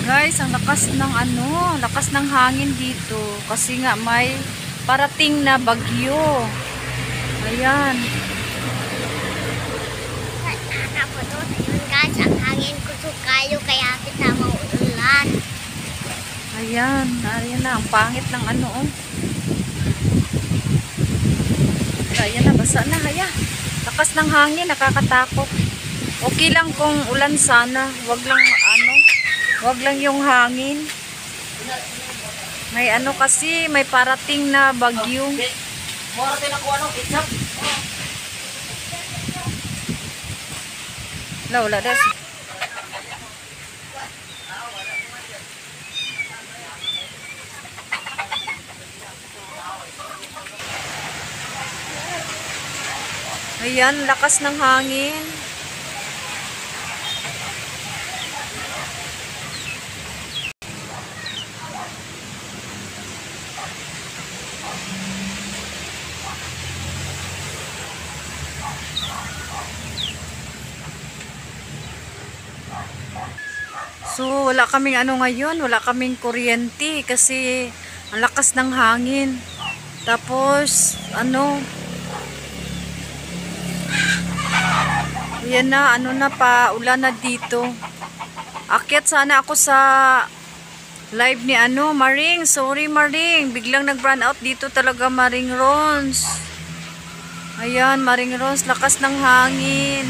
Guys, ang lakas ng hangin dito kasi nga may parating na bagyo. Ayan. Tapos yun guys, ang hangin ko kayo kaya kita maulan. Ayan, ayan na ang pangit ng Ayan na, basa na, ayan. Lakas ng hangin, nakakatakot. Okay lang kung ulan sana, wag lang yung hangin. May kasi, may parating na bagyo. Wala des. Ayan, lakas ng hangin. So, wala kaming ngayon, wala kaming kuryente kasi ang lakas ng hangin. Tapos, yan na, ulan na dito. Akyat sana ako sa live ni Maring. Sorry Maring, biglang nag-run out dito talaga Maring Rons. Ayan, Maring Rons, lakas ng hangin.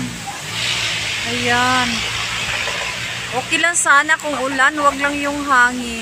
Ayan. Okay lang sana kung ulan, wag lang yung hangin.